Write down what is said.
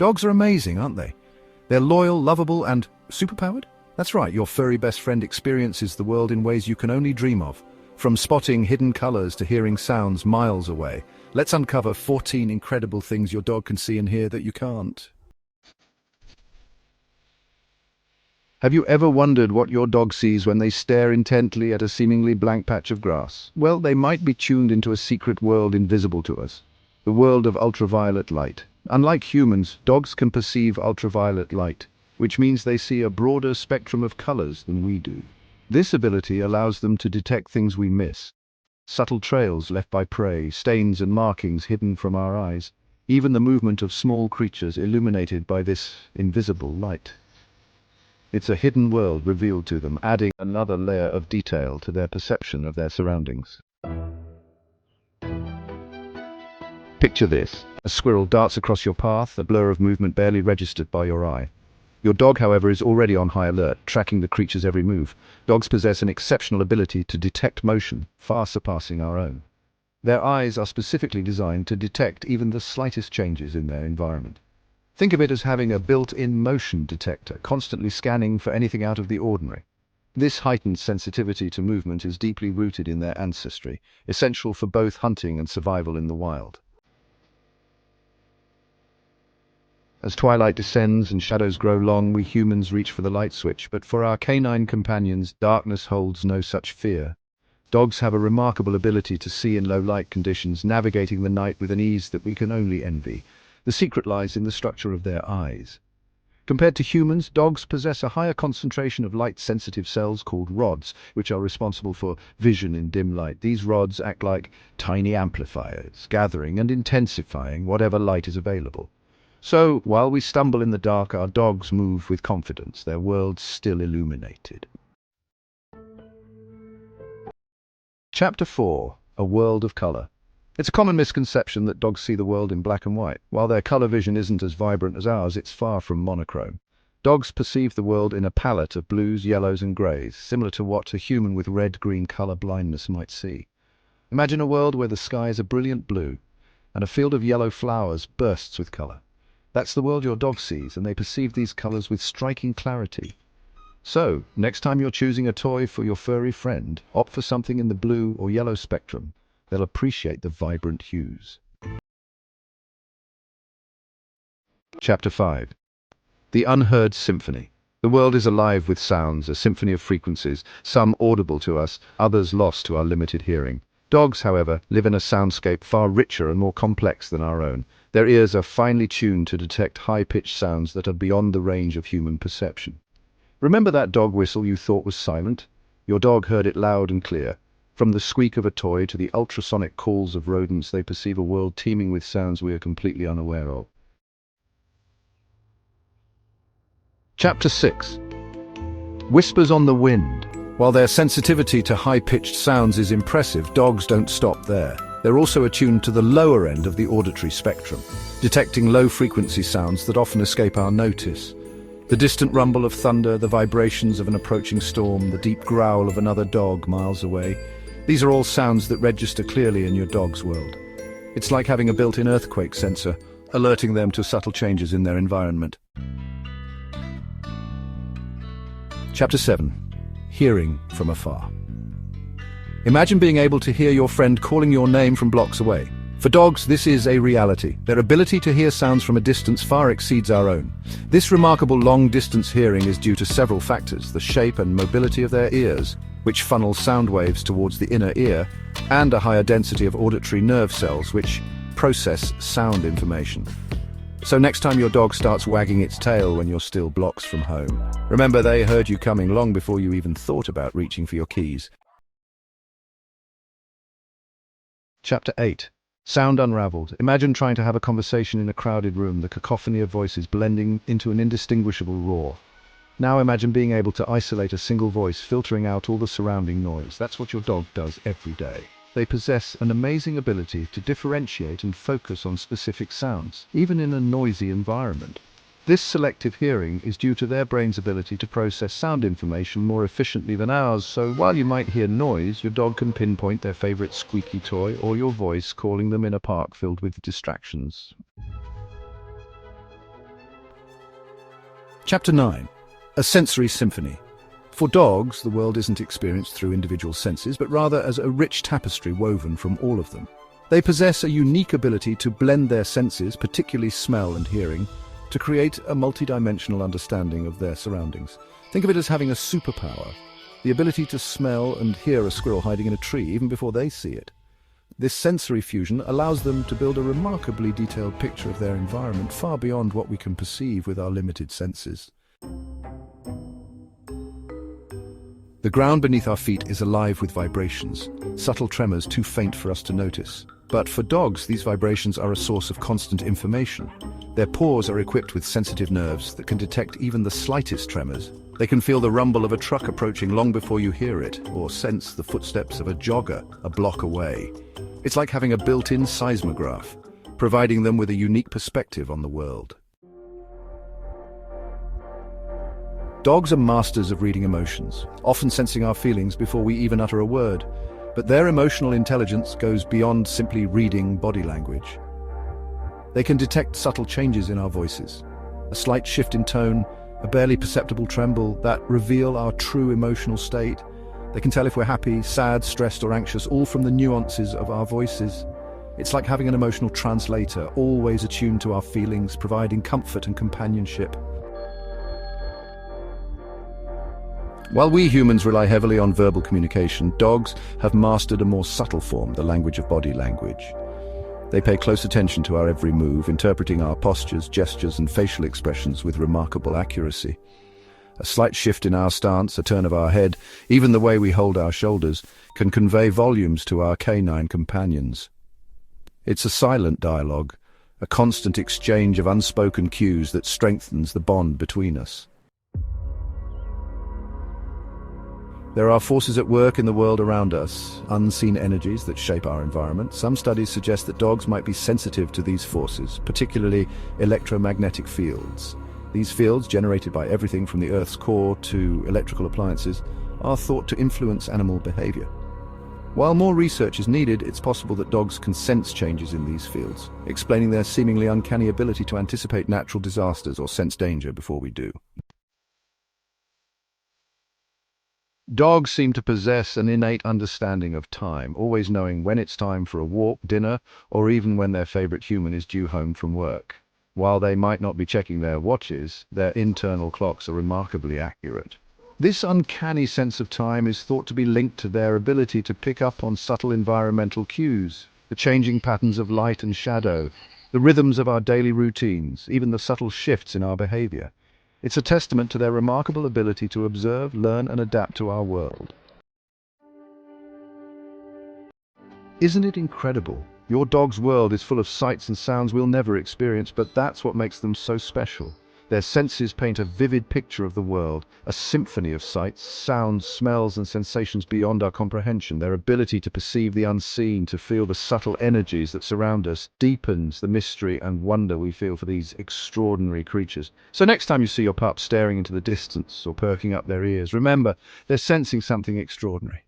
Dogs are amazing, aren't they? They're loyal, lovable, and superpowered? That's right, your furry best friend experiences the world in ways you can only dream of. From spotting hidden colors to hearing sounds miles away, let's uncover 14 incredible things your dog can see and hear that you can't. Have you ever wondered what your dog sees when they stare intently at a seemingly blank patch of grass? Well, they might be tuned into a secret world invisible to us, the world of ultraviolet light. Unlike humans, dogs can perceive ultraviolet light, which means they see a broader spectrum of colors than we do. This ability allows them to detect things we miss, subtle trails left by prey, stains and markings hidden from our eyes, even the movement of small creatures illuminated by this invisible light. It's a hidden world revealed to them, adding another layer of detail to their perception of their surroundings. Picture this. A squirrel darts across your path, a blur of movement barely registered by your eye. Your dog, however, is already on high alert, tracking the creature's every move. Dogs possess an exceptional ability to detect motion, far surpassing our own. Their eyes are specifically designed to detect even the slightest changes in their environment. Think of it as having a built-in motion detector, constantly scanning for anything out of the ordinary. This heightened sensitivity to movement is deeply rooted in their ancestry, essential for both hunting and survival in the wild. As twilight descends and shadows grow long, we humans reach for the light switch, but for our canine companions, darkness holds no such fear. Dogs have a remarkable ability to see in low light conditions, navigating the night with an ease that we can only envy. The secret lies in the structure of their eyes. Compared to humans, dogs possess a higher concentration of light-sensitive cells called rods, which are responsible for vision in dim light. These rods act like tiny amplifiers, gathering and intensifying whatever light is available. So, while we stumble in the dark, our dogs move with confidence, their worlds still illuminated. Chapter 4. A World of Color. It's a common misconception that dogs see the world in black and white. While their color vision isn't as vibrant as ours, it's far from monochrome. Dogs perceive the world in a palette of blues, yellows, and grays, similar to what a human with red-green color blindness might see. Imagine a world where the sky is a brilliant blue, and a field of yellow flowers bursts with color. That's the world your dog sees, and they perceive these colors with striking clarity. So, next time you're choosing a toy for your furry friend, opt for something in the blue or yellow spectrum. They'll appreciate the vibrant hues. Chapter 5. The Unheard Symphony. The world is alive with sounds, a symphony of frequencies, some audible to us, others lost to our limited hearing. Dogs, however, live in a soundscape far richer and more complex than our own. Their ears are finely tuned to detect high-pitched sounds that are beyond the range of human perception. Remember that dog whistle you thought was silent? Your dog heard it loud and clear. From the squeak of a toy to the ultrasonic calls of rodents, they perceive a world teeming with sounds we are completely unaware of. Chapter 6. Whispers on the Wind. While their sensitivity to high-pitched sounds is impressive, dogs don't stop there. They're also attuned to the lower end of the auditory spectrum, detecting low-frequency sounds that often escape our notice. The distant rumble of thunder, the vibrations of an approaching storm, the deep growl of another dog miles away. These are all sounds that register clearly in your dog's world. It's like having a built-in earthquake sensor, alerting them to subtle changes in their environment. Chapter 7. Hearing from afar. Imagine being able to hear your friend calling your name from blocks away. For dogs, this is a reality. Their ability to hear sounds from a distance far exceeds our own. This remarkable long-distance hearing is due to several factors: the shape and mobility of their ears, which funnel sound waves towards the inner ear, and a higher density of auditory nerve cells, which process sound information. So next time your dog starts wagging its tail when you're still blocks from home, remember they heard you coming long before you even thought about reaching for your keys. Chapter 8. Sound Unraveled. Imagine trying to have a conversation in a crowded room, the cacophony of voices blending into an indistinguishable roar. Now imagine being able to isolate a single voice, filtering out all the surrounding noise. That's what your dog does every day. They possess an amazing ability to differentiate and focus on specific sounds, even in a noisy environment. This selective hearing is due to their brain's ability to process sound information more efficiently than ours, so while you might hear noise, your dog can pinpoint their favorite squeaky toy or your voice calling them in a park filled with distractions. Chapter 9. A Sensory Symphony. For dogs, the world isn't experienced through individual senses, but rather as a rich tapestry woven from all of them. They possess a unique ability to blend their senses, particularly smell and hearing, to create a multidimensional understanding of their surroundings. Think of it as having a superpower, the ability to smell and hear a squirrel hiding in a tree even before they see it. This sensory fusion allows them to build a remarkably detailed picture of their environment far beyond what we can perceive with our limited senses. The ground beneath our feet is alive with vibrations, subtle tremors too faint for us to notice. But for dogs, these vibrations are a source of constant information. Their paws are equipped with sensitive nerves that can detect even the slightest tremors. They can feel the rumble of a truck approaching long before you hear it, or sense the footsteps of a jogger a block away. It's like having a built-in seismograph, providing them with a unique perspective on the world. Dogs are masters of reading emotions, often sensing our feelings before we even utter a word. But their emotional intelligence goes beyond simply reading body language. They can detect subtle changes in our voices, a slight shift in tone, a barely perceptible tremble that reveal our true emotional state. They can tell if we're happy, sad, stressed, or anxious, all from the nuances of our voices. It's like having an emotional translator, always attuned to our feelings, providing comfort and companionship. While we humans rely heavily on verbal communication, dogs have mastered a more subtle form, the language of body language. They pay close attention to our every move, interpreting our postures, gestures, and facial expressions with remarkable accuracy. A slight shift in our stance, a turn of our head, even the way we hold our shoulders, can convey volumes to our canine companions. It's a silent dialogue, a constant exchange of unspoken cues that strengthens the bond between us. There are forces at work in the world around us, unseen energies that shape our environment. Some studies suggest that dogs might be sensitive to these forces, particularly electromagnetic fields. These fields, generated by everything from the Earth's core to electrical appliances, are thought to influence animal behavior. While more research is needed, it's possible that dogs can sense changes in these fields, explaining their seemingly uncanny ability to anticipate natural disasters or sense danger before we do. Dogs seem to possess an innate understanding of time, always knowing when it's time for a walk, dinner, or even when their favorite human is due home from work. While they might not be checking their watches, their internal clocks are remarkably accurate. This uncanny sense of time is thought to be linked to their ability to pick up on subtle environmental cues, the changing patterns of light and shadow, the rhythms of our daily routines, even the subtle shifts in our behavior. It's a testament to their remarkable ability to observe, learn, and adapt to our world. Isn't it incredible? Your dog's world is full of sights and sounds we'll never experience, but that's what makes them so special. Their senses paint a vivid picture of the world, a symphony of sights, sounds, smells, and sensations beyond our comprehension. Their ability to perceive the unseen, to feel the subtle energies that surround us, deepens the mystery and wonder we feel for these extraordinary creatures. So next time you see your pup staring into the distance or perking up their ears, remember, they're sensing something extraordinary.